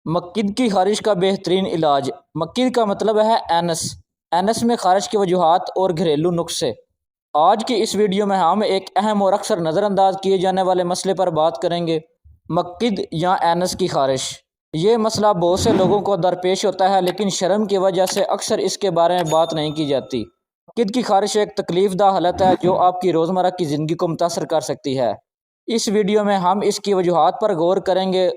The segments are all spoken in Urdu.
مکد کی خارش کا بہترین علاج۔ مکد کا مطلب ہے اینس۔ اینس میں خارش کی وجوہات اور گھریلو نسخے۔ آج کی اس ویڈیو میں ہم ایک اہم اور اکثر نظر انداز کیے جانے والے مسئلے پر بات کریں گے، مکد یا اینس کی خارش۔ یہ مسئلہ بہت سے لوگوں کو درپیش ہوتا ہے، لیکن شرم کی وجہ سے اکثر اس کے بارے میں بات نہیں کی جاتی۔ مکد کی خارش ایک تکلیف دہ حالت ہے جو آپ کی روزمرہ کی زندگی کو متاثر کر سکتی ہے۔ اس ویڈیو میں ہم اس کی وجوہات پر غور کریں گے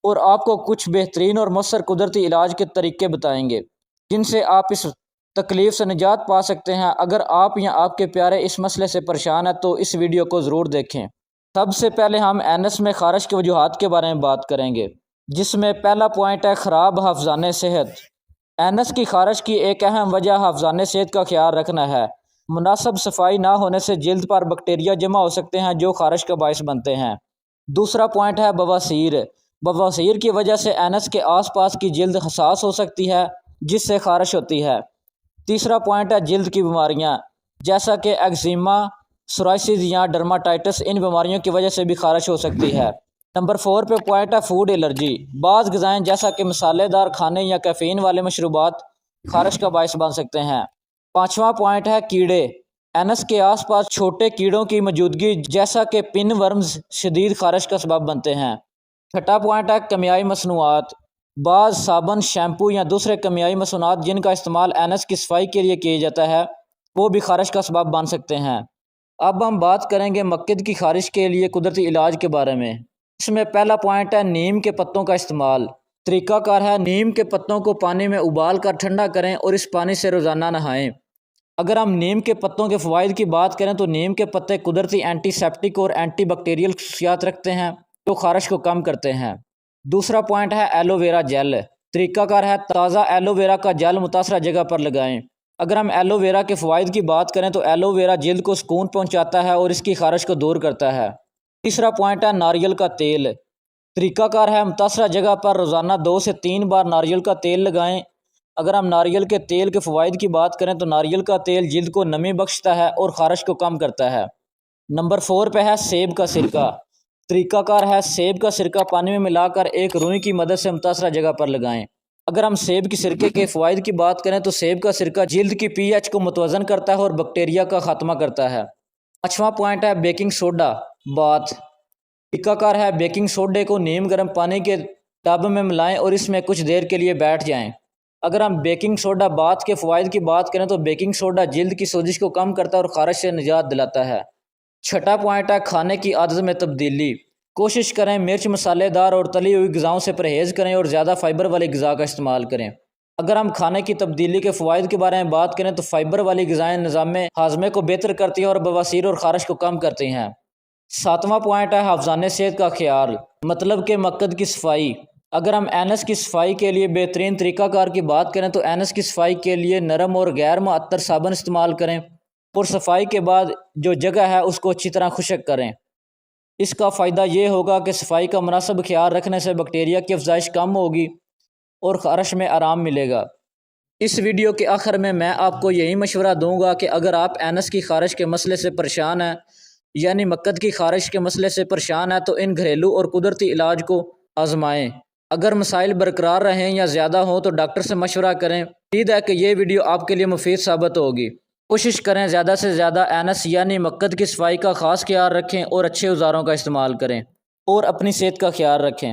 اور آپ کو کچھ بہترین اور مؤثر قدرتی علاج کے طریقے بتائیں گے جن سے آپ اس تکلیف سے نجات پا سکتے ہیں۔ اگر آپ یا آپ کے پیارے اس مسئلے سے پریشان ہیں تو اس ویڈیو کو ضرور دیکھیں۔ سب سے پہلے ہم اینس میں خارش کی وجوہات کے بارے میں بات کریں گے، جس میں پہلا پوائنٹ ہے خراب حفظانِ صحت۔ اینس کی خارش کی ایک اہم وجہ حفظانِ صحت کا خیال رکھنا ہے۔ مناسب صفائی نہ ہونے سے جلد پر بیکٹیریا جمع ہو سکتے ہیں جو خارش کا باعث بنتے ہیں۔ دوسرا پوائنٹ ہے بواسیر۔ بواسیر کی وجہ سے اینس کے آس پاس کی جلد حساس ہو سکتی ہے جس سے خارش ہوتی ہے۔ تیسرا پوائنٹ ہے جلد کی بیماریاں جیسا کہ ایگزیما، سورائسس یا ڈرماٹائٹس۔ ان بیماریوں کی وجہ سے بھی خارش ہو سکتی ہے۔ نمبر 4 پہ پوائنٹ ہے فوڈ الرجی۔ بعض غذائیں جیسا کہ مسالے دار کھانے یا کیفین والے مشروبات خارش کا باعث بن سکتے ہیں۔ پانچواں پوائنٹ ہے کیڑے۔ اینس کے آس پاس چھوٹے کیڑوں کی موجودگی جیسا کہ پن ورمز شدید خارش کا سبب بنتے ہیں۔ چھٹا پوائنٹ ہے کیمیائی مصنوعات۔ بعض صابن، شیمپو یا دوسرے کیمیائی مصنوعات جن کا استعمال اینس کی صفائی کے لیے کیا جاتا ہے وہ بھی خارش کا سبب بن سکتے ہیں۔ اب ہم بات کریں گے مکد کی خارش کے لیے قدرتی علاج کے بارے میں۔ اس میں پہلا پوائنٹ ہے نیم کے پتوں کا استعمال۔ طریقہ کار ہے نیم کے پتوں کو پانی میں ابال کر ٹھنڈا کریں اور اس پانی سے روزانہ نہائیں۔ اگر ہم نیم کے پتوں کے فوائد کی بات کریں تو نیم کے پتے قدرتی اینٹی سیپٹک اور اینٹی بیکٹیریل خصوصیات رکھتے ہیں جو خارش کو کم کرتے ہیں۔ دوسرا پوائنٹ ہے ایلو ویرا جیل۔ طریقہ کار ہے تازہ ایلو ویرا کا جیل متاثرہ جگہ پر لگائیں۔ اگر ہم ایلو ویرا کے فوائد کی بات کریں تو ایلو ویرا جلد کو سکون پہنچاتا ہے اور اس کی خارش کو دور کرتا ہے۔ تیسرا پوائنٹ ہے ناریل کا تیل۔ طریقہ کار ہے متاثرہ جگہ پر روزانہ 2 سے 3 بار ناریل کا تیل لگائیں۔ اگر ہم ناریل کے تیل کے فوائد کی بات کریں تو ناریل کا تیل جلد کو نمی بخشتا ہے اور خارش کو کم کرتا ہے۔ نمبر 4 پہ ہے سیب کا سرکہ۔ طریقہ کار ہے سیب کا سرکہ پانی میں ملا کر ایک روئی کی مدد سے متاثرہ جگہ پر لگائیں۔ اگر ہم سیب کی سرکے کے فوائد کی بات کریں تو سیب کا سرکہ جلد کی پی ایچ کو متوازن کرتا ہے اور بیکٹیریا کا خاتمہ کرتا ہے۔ پانچواں پوائنٹ ہے بیکنگ سوڈا بات۔ طریقہ کار ہے بیکنگ سوڈے کو نیم گرم پانی کے ٹب میں ملائیں اور اس میں کچھ دیر کے لیے بیٹھ جائیں۔ اگر ہم بیکنگ سوڈا بات کے فوائد کی بات کریں تو بیکنگ سوڈا جلد کی سوزش کو کم کرتا ہے اور خارش سے نجات دلاتا ہے۔ چھٹا پوائنٹ ہے کھانے کی عادت میں تبدیلی۔ کوشش کریں مرچ، مسالے دار اور تلی ہوئی غذاؤں سے پرہیز کریں اور زیادہ فائبر والی غذا کا استعمال کریں۔ اگر ہم کھانے کی تبدیلی کے فوائد کے بارے میں بات کریں تو فائبر والی غذائیں نظام ہاضمے کو بہتر کرتی ہیں اور بواسیر اور خارش کو کم کرتی ہیں۔ ساتواں پوائنٹ ہے حفظانِ صحت کا خیال، مطلب کہ مکد کی صفائی۔ اگر ہم اینس کی صفائی کے لیے بہترین طریقہ کار کی بات کریں تو اینس کی صفائی کے لیے نرم اور غیر معطر صابن استعمال کریں اور صفائی کے بعد جو جگہ ہے اس کو اچھی طرح خشک کریں۔ اس کا فائدہ یہ ہوگا کہ صفائی کا مناسب خیال رکھنے سے بیکٹیریا کی افزائش کم ہوگی اور خارش میں آرام ملے گا۔ اس ویڈیو کے آخر میں آپ کو یہی مشورہ دوں گا کہ اگر آپ اینس کی خارش کے مسئلے سے پریشان ہیں یعنی مکد کی خارش کے مسئلے سے پریشان ہیں تو ان گھریلو اور قدرتی علاج کو آزمائیں۔ اگر مسائل برقرار رہیں یا زیادہ ہوں تو ڈاکٹر سے مشورہ کریں۔ امید ہے کہ یہ ویڈیو آپ کے لیے مفید ثابت ہوگی۔ کوشش کریں زیادہ سے زیادہ اینس یعنی مکد کی صفائی کا خاص خیال رکھیں اور اچھے اوزاروں کا استعمال کریں اور اپنی صحت کا خیال رکھیں۔